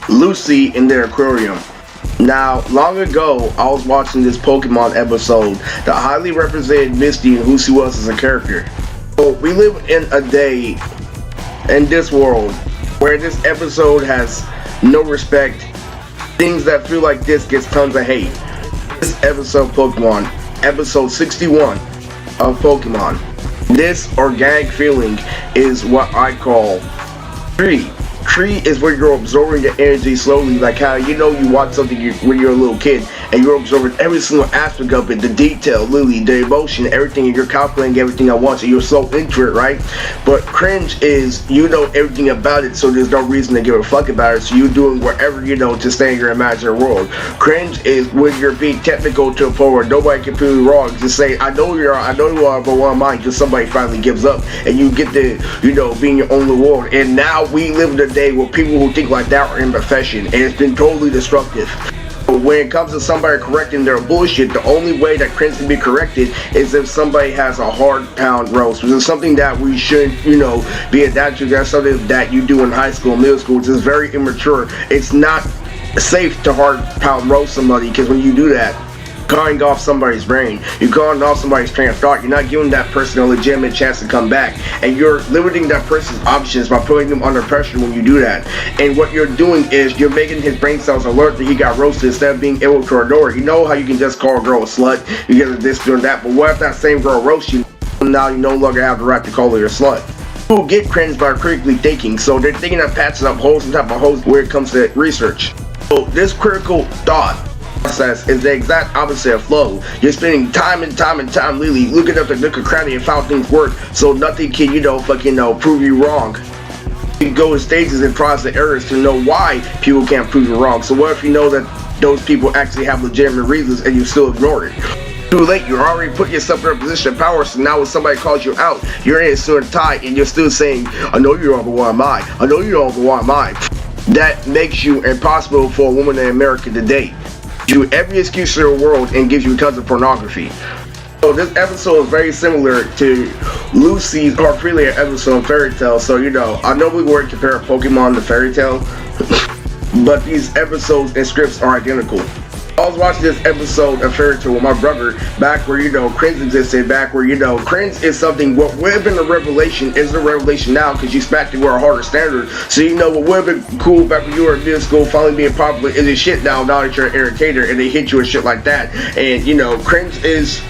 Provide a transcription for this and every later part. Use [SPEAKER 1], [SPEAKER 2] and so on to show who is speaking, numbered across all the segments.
[SPEAKER 1] Lucy in their aquarium. Now, long ago, I was watching this Pokemon episode that highly represented Misty and who she was as a character. So, we live in a day, in this world, where this episode has no respect. Things that feel like this gets tons of hate. This episode of Pokemon, episode 61 of Pokemon. This organic feeling is what I call tree. Tree is where you're absorbing the energy slowly, like how you watch something when you're a little kid and you're absorbing every single aspect of it, the detail, literally, the emotion, everything, and you're calculating everything at once and you're so into it, right? But cringe is you know everything about it, so there's no reason to give a fuck about it, so you're doing whatever to stay in your imaginary world. Cringe is when you're being technical to a point where nobody can prove you wrong. Just say, I know you are, but one of mine, because somebody finally gives up and you get to, be in your own little world. And now we live in a day where people who think like that are in profession, and it's been totally destructive. When it comes to somebody correcting their bullshit, the only way that cringe can be corrected is if somebody has a hard pound roast, which is something that we should, be adapted to. That's something that you do in high school, middle school, which is very immature. It's not safe to hard pound roast somebody, because when you do that, cutting off somebody's brain, you're cutting off somebody's train of thought, you're not giving that person a legitimate chance to come back, and you're limiting that person's options by putting them under pressure when you do that. And what you're doing is you're making his brain cells alert that he got roasted instead of being able to ignore it. You know how you can just call a girl a slut, you get this, doing that, but what if that same girl roasts you? Now you no longer have the right to call her a slut. People get cringed by critically thinking, so they're thinking of patching up holes on top of holes where it comes to research. So this critical thought process is the exact opposite of flow. You're spending time and time literally looking up the nook and cranny and how things work, so nothing can prove you wrong. You go in stages and tries and errors to know why people can't prove you wrong. So what if you know that those people actually have legitimate reasons and you still ignore it? Too late, you already put yourself in a position of power, so now when somebody calls you out, you're in a certain tie and you're still saying, I know you're wrong, but why am I? I know you're wrong, but why am I? That makes you impossible for a woman in America today. You every excuse in the world and gives you tons of pornography. So this episode is very similar to Lucy's or previous episode of Fairy Tail. So I know we were compare Pokemon to Fairy Tail, but these episodes and scripts are identical. I was watching this episode of Fairy Tail with my brother back where cringe existed, back where cringe is something what would have been a revelation is a revelation now, because you smacked it with a harder standard. So what would have been cool back when you were in middle school finally being popular is a shit now that you're an irritator and they hit you with shit like that. And cringe is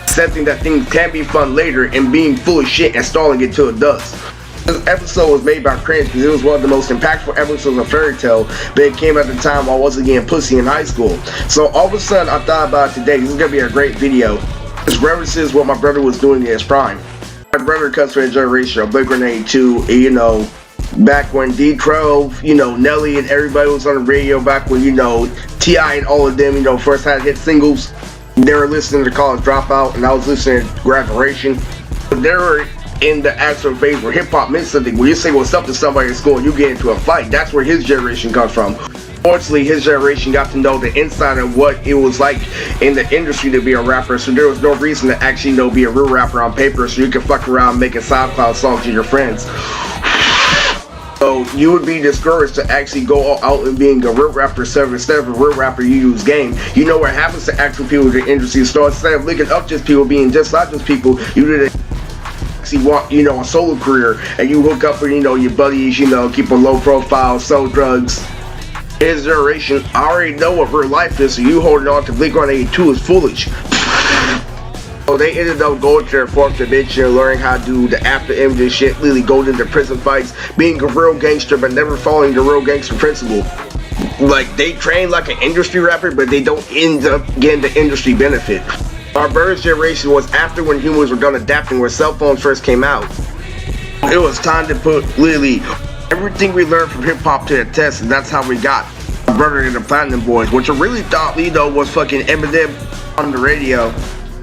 [SPEAKER 1] accepting that things can be fun later and being full of shit and stalling it till it does. This episode was made by cringe because it was one of the most impactful episodes of Fairy Tail, but it came at the time I wasn't getting pussy in high school. So all of a sudden I thought about it today. This is going to be a great video. This references what my brother was doing in his prime. My brother comes from a generation of Blink-182, back when D12, Nelly and everybody was on the radio, back when, T.I. and all of them, first had hit singles. They were listening to College Dropout and I was listening to Graduation. They were in the actual phase where hip-hop meant something. When you say what's up to somebody in school and you get into a fight, that's where his generation comes from. Fortunately, his generation got to know the inside of what it was like in the industry to be a rapper, so there was no reason to actually be a real rapper on paper, so you could fuck around making SoundCloud songs with your friends. So you would be discouraged to actually go all out and being a real rapper instead of a real rapper you use game. You know what happens to actual people in the industry, so instead of looking up just people being just like those people, you did want a solo career and you hook up with your buddies, keep a low profile, sell drugs. His generation already know what real life is, so you holding on to Blink-182 is foolish. So they ended up going to their fourth dimension, learning how to do the after image shit, literally going into prison fights, being a real gangster but never following the real gangster principle. Like they train like an industry rapper, but they don't end up getting the industry benefit. Our brother's generation was after when humans were done adapting, when cell phones first came out. It was time to put literally everything we learned from hip-hop to the test, and that's how we got our brother and the Platinum Boys, which I really thought was fucking Eminem on the radio.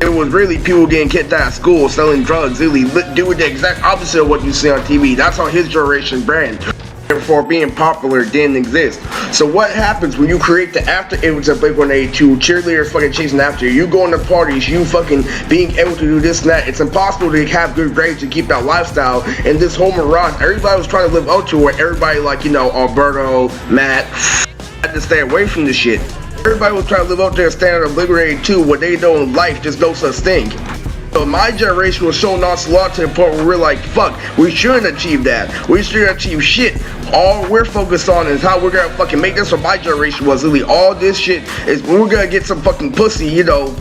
[SPEAKER 1] It was really people getting kicked out of school, selling drugs, literally doing the exact opposite of what you see on TV. That's how his generation brand. Therefore, being popular didn't exist. So what happens when you create the after image of Blink-182, cheerleaders fucking chasing after you, going to parties, you fucking being able to do this and that? It's impossible to have good grades to keep that lifestyle. And this whole mirage, everybody was trying to live up to it. Everybody like, Alberto, Matt, had to stay away from this shit. Everybody was trying to live up to their standard of liberating too. What they know in life, there's no such thing. So my generation was so nonchalant to the point where we're like, fuck, we shouldn't achieve that. We shouldn't achieve shit. All we're focused on is how we're gonna fucking make this. What my generation was literally all this shit is we're gonna get some fucking pussy, you know,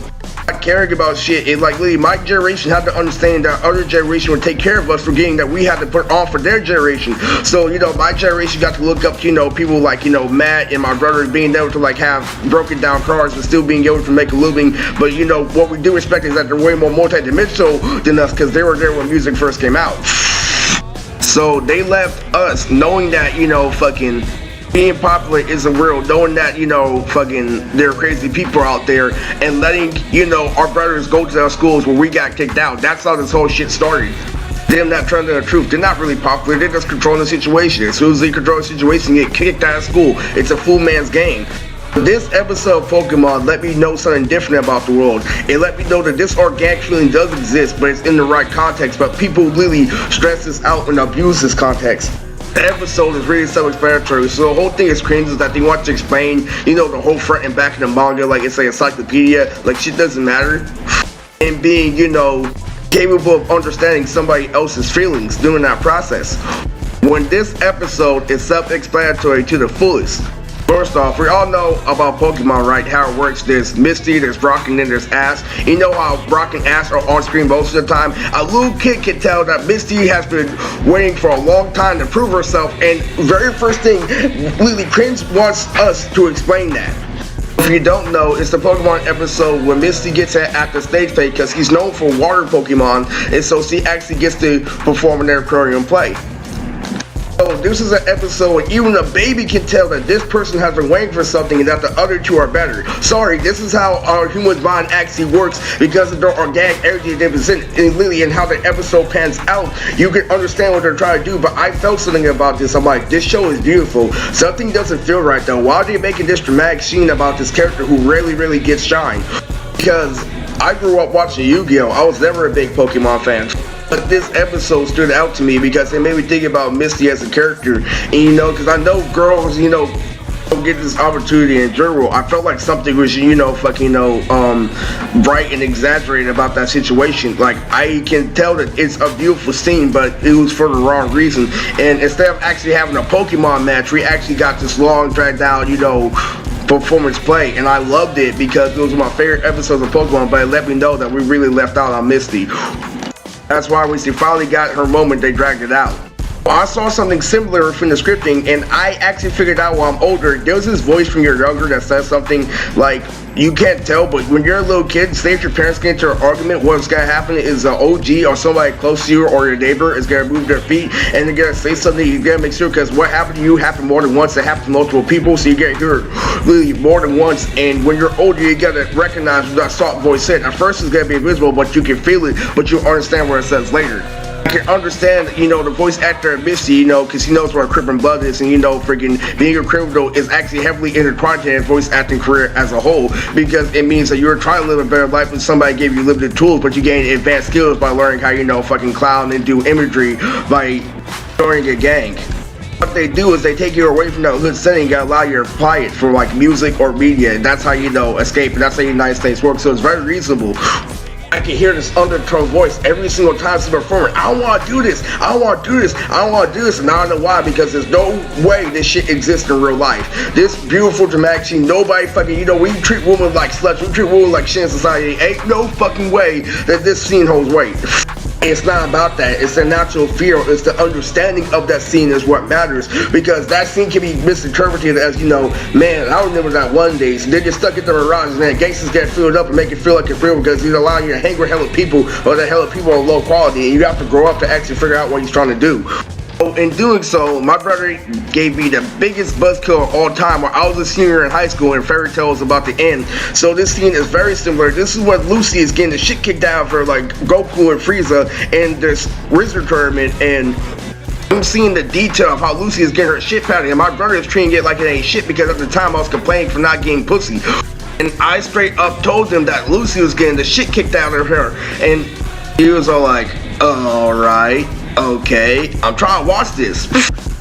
[SPEAKER 1] not caring about shit. And like literally my generation had to understand that other generation would take care of us for getting that we had to put on for their generation. So, you know, my generation got to look up to, you know, people like, you know, Matt and my brother being able to like have broken down cars and still being able to make a living. But you know, what we do respect is that they're way more multi-dimensional than us because they were there when music first came out. So they left us knowing that, you know, fucking being popular isn't real, knowing that, you know, fucking there are crazy people out there, and letting, you know, our brothers go to our schools where we got kicked out. That's how this whole shit started. Them not telling the truth. They're not really popular. They're just controlling the situation. As soon as they control the situation, you get kicked out of school. It's a fool man's game. This episode of Pokemon let me know something different about the world. It let me know that this organic feeling does exist, but it's in the right context. But people really stress this out and abuse this context. The episode is really self-explanatory, so the whole thing is cringe is that they want to explain, you know, the whole front and back of the manga like it's an encyclopedia, like shit doesn't matter. And being, you know, capable of understanding somebody else's feelings during that process. When this episode is self-explanatory to the fullest. First off, we all know about Pokemon, right? How it works. There's Misty, there's Brock, and then there's Ash. You know how Brock and Ash are on screen most of the time? A little kid can tell that Misty has been waiting for a long time to prove herself, and very first thing, Lily Cringe wants us to explain that. If you don't know, it's the Pokemon episode where Misty gets at the stage play because he's known for water Pokemon, and so she actually gets to perform in their aquarium play. So this is an episode where even a baby can tell that this person has been waiting for something and that the other two are better. Sorry, this is how our human mind actually works because of their organic energy they present in Lily and how the episode pans out. You can understand what they're trying to do, but I felt something about this. I'm like, this show is beautiful. Something doesn't feel right though. Why are they making this dramatic scene about this character who really gets shine? Because I grew up watching Yu-Gi-Oh! I was never a big Pokemon fan. But this episode stood out to me because it made me think about Misty as a character. And you know, because I know girls, you know, don't get this opportunity in general. I felt like something was, you know, fucking, you know, bright and exaggerated about that situation. Like, I can tell that it's a beautiful scene, but it was for the wrong reason. And instead of actually having a Pokemon match, we actually got this long, dragged out, you know, performance play, and I loved it because it was my favorite episodes of Pokemon, but it let me know that we really left out on Misty. That's why when she finally got her moment, they dragged it out. I saw something similar from the scripting, and I actually figured out while I'm older, there was this voice when you're younger that says something like, you can't tell, but when you're a little kid, say if your parents get into an argument, what's gonna happen is an OG or somebody close to you or your neighbor is gonna move their feet and they're gonna say something. You gotta make sure, because what happened to you happened more than once. It happened to multiple people, so you get heard really more than once. And when you're older, you gotta recognize what that soft voice said. At first, it's gonna be invisible, but you can feel it, but you'll understand what it says later. I can understand, you know, the voice actor Misty, you know, because he knows what a crippin' blood is, and you know, freaking being a criminal is actually heavily intertwined in his voice acting career as a whole, because it means that you're trying to live a better life and somebody gave you limited tools, but you gain advanced skills by learning how, you know, fucking clown and do imagery by joining a gang. What they do is they take you away from that hood setting and allow you to apply it for like music or media, and that's how, you know, escape, and that's how the United States works, so it's very reasonable. I can hear this undertone voice every single time she's performing. I don't want to do this. I don't want to do this. I don't want to do this. And I don't know why, because there's no way this shit exists in real life. This beautiful dramatic scene, nobody fucking, you know, we treat women like sluts. We treat women like shit in society. Ain't no fucking way that this scene holds weight. It's not about that. It's the natural feel. It's the understanding of that scene is what matters, because that scene can be misinterpreted as, you know, man, I remember that one day. So they get stuck in the mirage, and then gangsters get filled up and make it feel like it's real, because he's allowing you to hang with hella people, or the hella people are low quality, and you have to grow up to actually figure out what he's trying to do. In doing so, my brother gave me the biggest buzzkill of all time, where I was a senior in high school and fairy tale was about to end. So this scene is very similar. This is when Lucy is getting the shit kicked out of her, like Goku and Frieza in this wizard tournament, and I'm seeing the detail of how Lucy is getting her shit patted, and my brother is treating it like it ain't shit, because at the time I was complaining for not getting pussy. And I straight up told him that Lucy was getting the shit kicked out of her, and he was all like, alright, okay, I'm trying to watch this.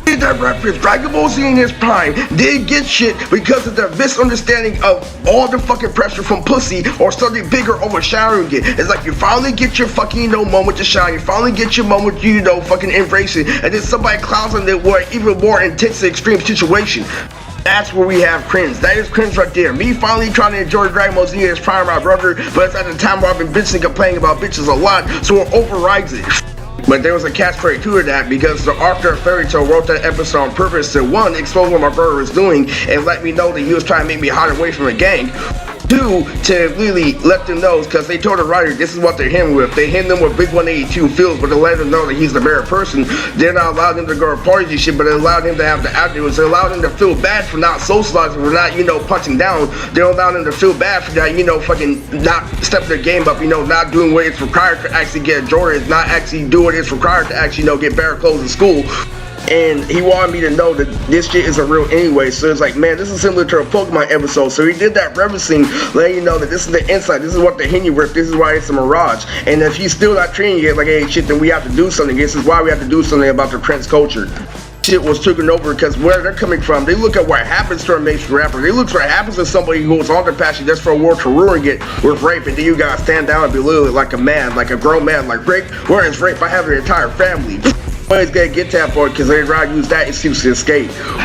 [SPEAKER 1] It that reference. Dragon Ball Z in his prime did get shit because of the misunderstanding of all the fucking pressure from pussy or something bigger overshadowing it. It's like you finally get your fucking, moment to shine. You finally get your moment, fucking embrace it. And then somebody clouds on it with even more intense extreme situation. That's where we have cringe. That is cringe right there. Me finally trying to enjoy Dragon Ball Z as prime, my brother, but it's at the time where I've been bitching and complaining about bitches a lot, so it overrides it. But there was a catchphrase to that because the author of Fairy Tail wrote that episode on purpose to, one, expose what my brother was doing and let me know that he was trying to make me hide away from the gang. Two, to really let them know, because they told the writer this is what they're hitting with. They hit them with Big 182 feels, but they let them know that he's the better person. They're not allowed him to go to parties and shit, but they allowed him to have the attitude. They allowed him to feel bad for not socializing, for not, punching down. They allowed him to feel bad for that, fucking not stepping their game up, not doing what it's required to actually get Jordans, not actually do what it's required to actually, get better clothes in school. And he wanted me to know that this shit isn't real anyway. So it's like, man, this is similar to a Pokemon episode. So he did that referencing, letting you know that this is the insight, this is what they're hitting you with, this is why it's a mirage. And if he's still not treating it like, hey, shit, then we have to do something. This is why we have to do something about the Prince culture. Shit was taken over because where they're coming from, they look at what happens to a mainstream rapper. They look at what happens to somebody who was on their passion just for a war to ruin it with rape, and then you gotta stand down and belittle it like a man, like a grown man, like rape. Where is rape? I have an entire family. Always gotta get that for it because they'd rather use that excuse to escape.